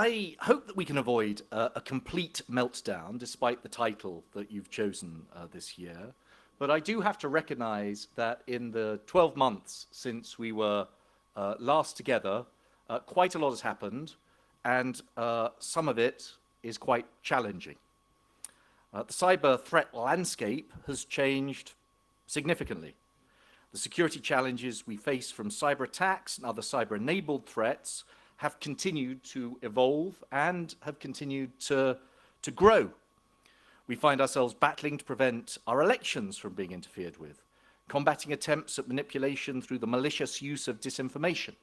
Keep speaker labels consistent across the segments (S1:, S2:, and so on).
S1: I hope that we can avoid a complete meltdown, despite the title that you've chosen this year. But I do have to recognize that in the 12 months since we were last together, quite a lot has happened, and some of it is quite challenging. The cyber threat landscape has changed significantly. The security challenges we face from cyber attacks and other cyber-enabled threats have continued to evolve and have continued to grow. We find ourselves battling to prevent our elections from being interfered with, combating attempts at manipulation through the malicious use of disinformation.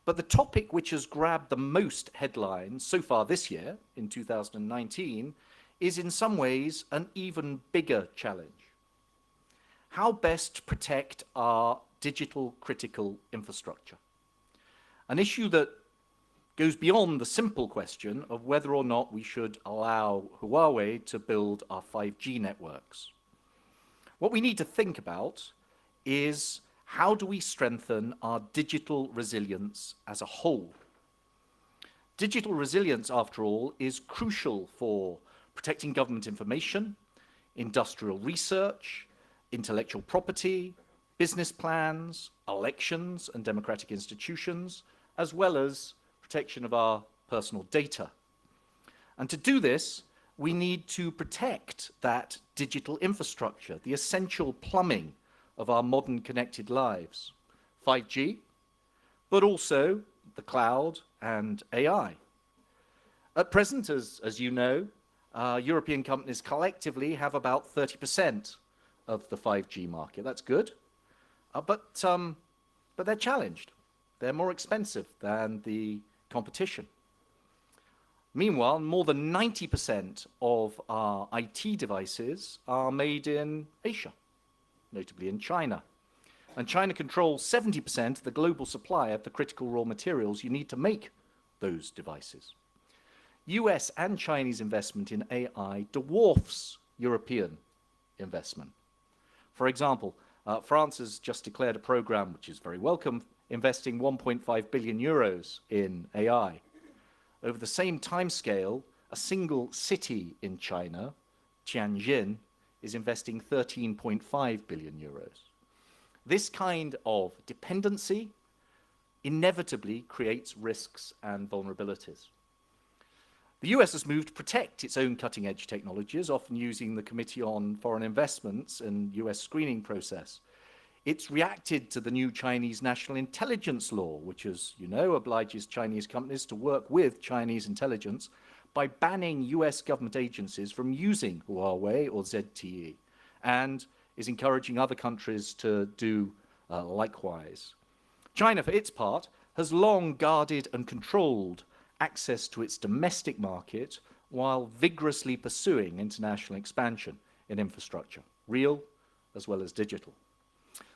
S1: But the topic which has grabbed the most headlines so far this year, in 2019, is in some ways an even bigger challenge. How best protect our digital critical infrastructure? An issue that goes beyond the simple question of whether or not we should allow Huawei to build our 5G networks. What we need to think about is how do we strengthen our digital resilience as a whole? Digital resilience, after all, is crucial for protecting government information, industrial research, intellectual property, business plans, elections and democratic institutions, as well as protection of our personal data. And to do this, we need to protect that digital infrastructure, the essential plumbing of our modern connected lives, 5G, but also the cloud and AI. At present, as you know, European companies collectively have about 30% of the 5G market. That's good, but they're challenged. They're more expensive than the competition. Meanwhile, more than 90% of our IT devices are made in Asia, notably in China. And China controls 70% of the global supply of the critical raw materials you need to make those devices. US and Chinese investment in AI dwarfs European investment. For example, France has just declared a program, which is very welcome, investing 1.5 billion euros in AI. Over the same timescale, a single city in China, Tianjin, is investing 13.5 billion euros. This kind of dependency inevitably creates risks and vulnerabilities. The US has moved to protect its own cutting-edge technologies, often using the Committee on Foreign Investments and US screening process. It's reacted to the new Chinese national intelligence law, which, as you know, obliges Chinese companies to work with Chinese intelligence by banning US government agencies from using Huawei or ZTE, and is encouraging other countries to do likewise. China, for its part, has long guarded and controlled access to its domestic market while vigorously pursuing international expansion in infrastructure, real as well as digital.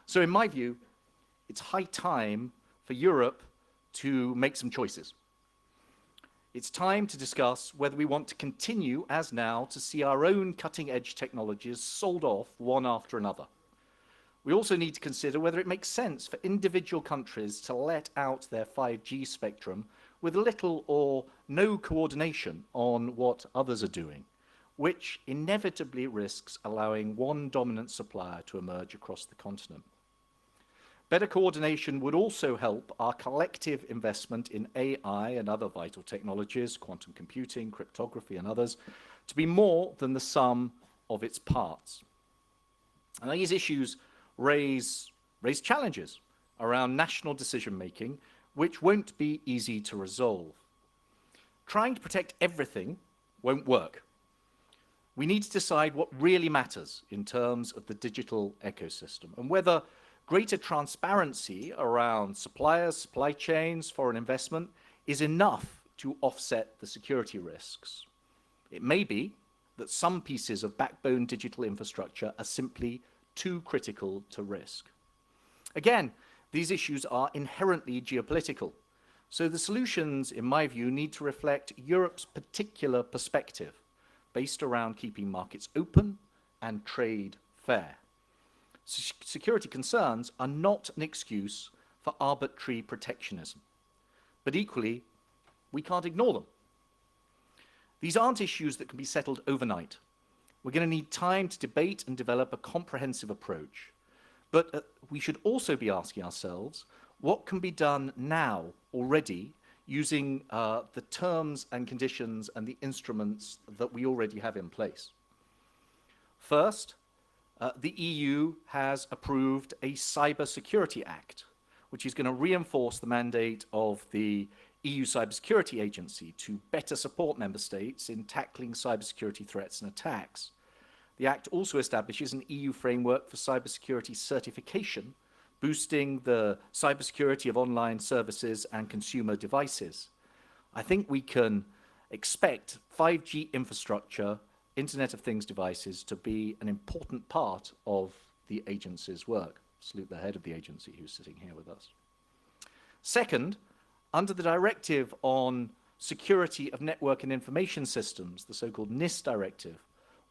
S1: So in my view, it's high time for Europe to make some choices. It's time to discuss whether we want to continue, as now, to see our own cutting-edge technologies sold off one after another. We also need to consider whether it makes sense for individual countries to let out their 5G spectrum with little or no coordination on what others are doing, which inevitably risks allowing one dominant supplier to emerge across the continent. Better coordination would also help our collective investment in AI and other vital technologies, quantum computing, cryptography, and others, to be more than the sum of its parts. And these issues raise challenges around national decision-making, which won't be easy to resolve. Trying to protect everything won't work. We need to decide what really matters in terms of the digital ecosystem, and whether greater transparency around suppliers, supply chains, foreign investment is enough to offset the security risks. It may be that some pieces of backbone digital infrastructure are simply too critical to risk. Again, these issues are inherently geopolitical, so the solutions, in my view, need to reflect Europe's particular perspective, based around keeping markets open and trade fair. Security concerns are not an excuse for arbitrary protectionism, but equally, We can't ignore them. These aren't issues that can be settled overnight. We're going to need time to debate and develop a comprehensive approach. But we should also be asking ourselves, what can be done now already using the terms and conditions and the instruments that we already have in place? First, the EU has approved a Cybersecurity Act, which is going to reinforce the mandate of the EU Cybersecurity Agency to better support member states in tackling cybersecurity threats and attacks. The Act also establishes an EU framework for cybersecurity certification, boosting the cybersecurity of online services and consumer devices. I think we can expect 5G infrastructure, Internet of Things devices, to be an important part of the agency's work. Salute the head of the agency who's sitting here with us. Second, under the Directive on Security of Network and Information Systems, the so-called NIS directive,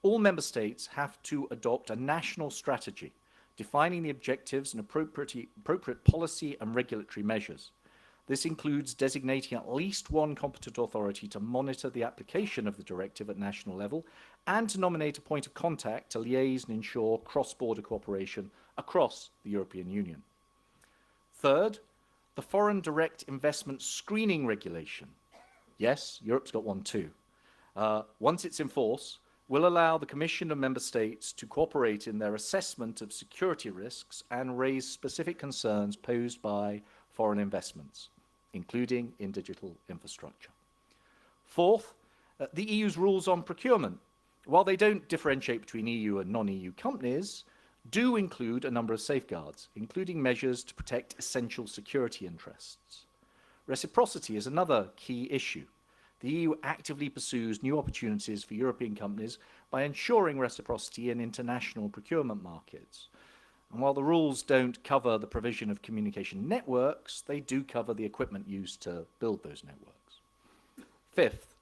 S1: all member states have to adopt a national strategy defining the objectives and appropriate policy and regulatory measures. This includes designating at least one competent authority to monitor the application of the directive at national level and to nominate a point of contact to liaise and ensure cross-border cooperation across the European Union. Third, the Foreign Direct Investment Screening Regulation. Yes, Europe's got one too. Once it's in force, will allow the Commission and Member States to cooperate in their assessment of security risks and raise specific concerns posed by foreign investments, including in digital infrastructure. Fourth, the EU's rules on procurement, while they don't differentiate between EU and non-EU companies, do include a number of safeguards, including measures to protect essential security interests. Reciprocity is another key issue. The EU actively pursues new opportunities for European companies by ensuring reciprocity in international procurement markets. And while the rules don't cover the provision of communication networks, they do cover the equipment used to build those networks. Fifth,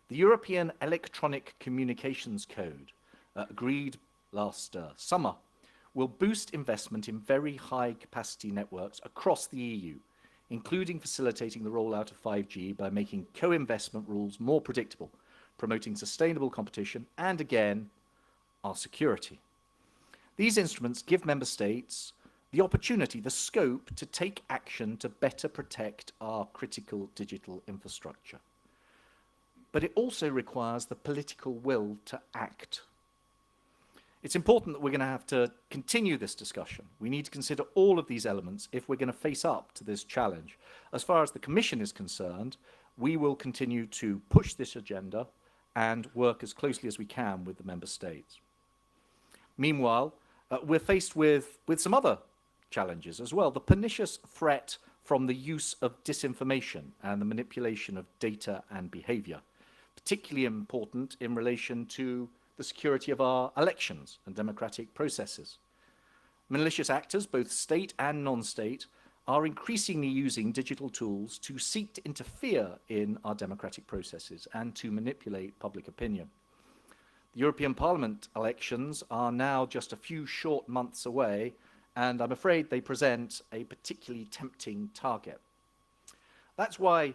S1: the European Electronic Communications Code, agreed last summer, will boost investment in very high capacity networks across the EU, including facilitating the rollout of 5G by making co-investment rules more predictable, promoting sustainable competition, and again, our security. These instruments give member states the opportunity, the scope to take action to better protect our critical digital infrastructure. But it also requires the political will to act. It's important that we're going to have to continue this discussion. We need to consider all of these elements if we're going to face up to this challenge. As far as the Commission is concerned, we will continue to push this agenda and work as closely as we can with the member states. Meanwhile, we're faced with some other challenges as well. The pernicious threat from the use of disinformation and the manipulation of data and behavior, particularly important in relation to the security of our elections and democratic processes. Malicious actors, both state and non-state, are increasingly using digital tools to seek to interfere in our democratic processes and to manipulate public opinion. The European Parliament elections are now just a few short months away, and I'm afraid they present a particularly tempting target. That's why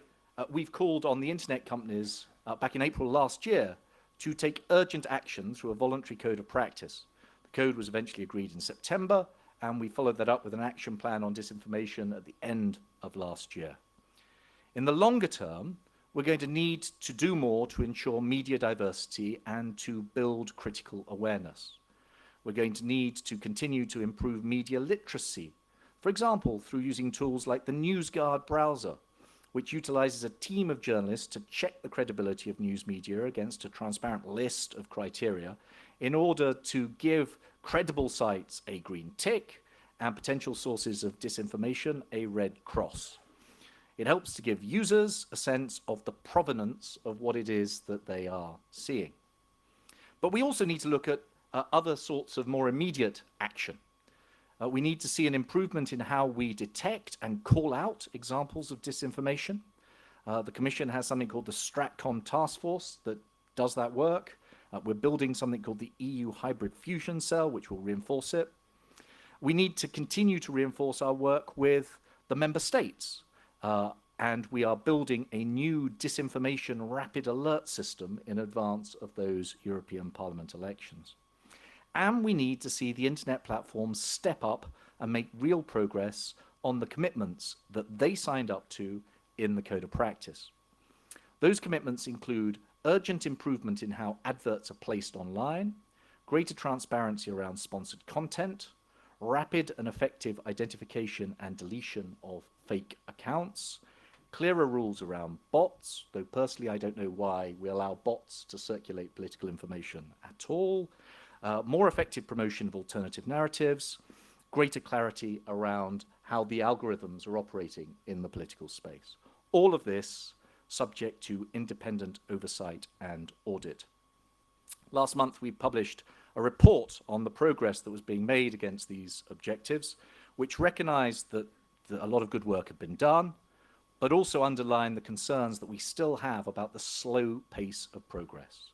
S1: we've called on the internet companies back in April last year to take urgent action through a voluntary code of practice. The code was eventually agreed in September, and we followed that up with an action plan on disinformation at the end of last year. In the longer term, we're going to need to do more to ensure media diversity and to build critical awareness. We're going to need to continue to improve media literacy, for example, through using tools like the NewsGuard browser, which utilizes a team of journalists to check the credibility of news media against a transparent list of criteria in order to give credible sites a green tick and potential sources of disinformation a red cross. It helps to give users a sense of the provenance of what it is that they are seeing. But we also need to look at other sorts of more immediate action. We need to see an improvement in how we detect and call out examples of disinformation. The Commission has something called the Stratcom Task Force that does that work. We're building something called the EU Hybrid Fusion Cell, which will reinforce it. We need to continue to reinforce our work with the member states. and we are building a new disinformation rapid alert system in advance of those European Parliament elections. And we need to see the internet platforms step up and make real progress on the commitments that they signed up to in the Code of Practice. Those commitments include urgent improvement in how adverts are placed online, greater transparency around sponsored content, rapid and effective identification and deletion of fake accounts, clearer rules around bots, though personally I don't know why we allow bots to circulate political information at all, more effective promotion of alternative narratives, greater clarity around how the algorithms are operating in the political space. All of this subject to independent oversight and audit. Last month, we published a report on the progress that was being made against these objectives, which recognized that a lot of good work had been done, but also underlined the concerns that we still have about the slow pace of progress.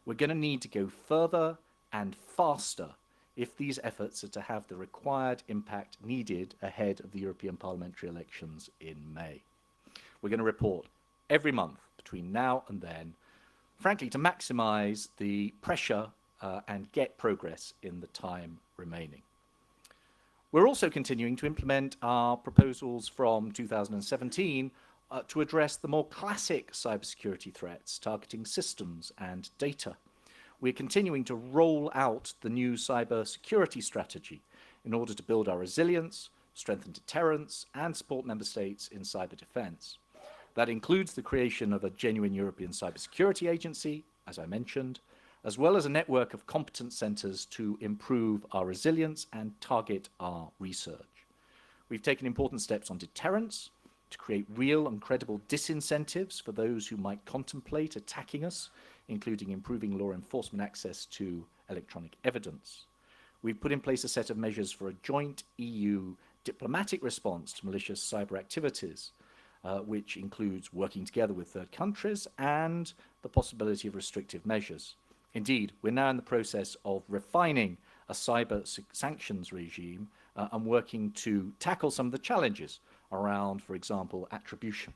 S1: We're going to need to go further and faster if these efforts are to have the required impact needed ahead of the European parliamentary elections in May. We're going to report every month between now and then, frankly, to maximize the pressure and get progress in the time remaining. We're also continuing to implement our proposals from 2017 to address the more classic cybersecurity threats targeting systems and data. We're continuing to roll out the new cybersecurity strategy in order to build our resilience, strengthen deterrence, and support member states in cyber defense. That includes the creation of a genuine European cybersecurity agency, as I mentioned, as well as a network of competence centers to improve our resilience and target our research. We've taken important steps on deterrence to create real and credible disincentives for those who might contemplate attacking us, including improving law enforcement access to electronic evidence. We've put in place a set of measures for a joint EU diplomatic response to malicious cyber activities, which includes working together with third countries and the possibility of restrictive measures. Indeed, we're now in the process of refining a cyber sanctions regime and working to tackle some of the challenges around, for example, attribution.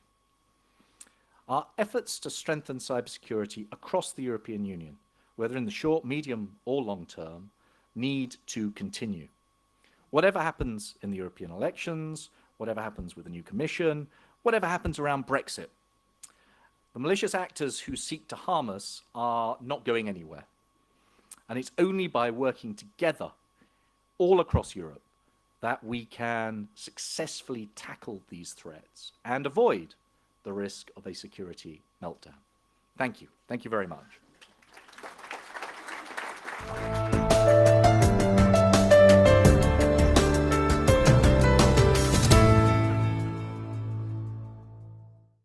S1: Our efforts to strengthen cybersecurity across the European Union, whether in the short, medium, or long term, need to continue. Whatever happens in the European elections, whatever happens with the new Commission, whatever happens around Brexit, the malicious actors who seek to harm us are not going anywhere. And it's only by working together all across Europe that we can successfully tackle these threats and avoid the risk of a security meltdown. Thank you. Thank you very much.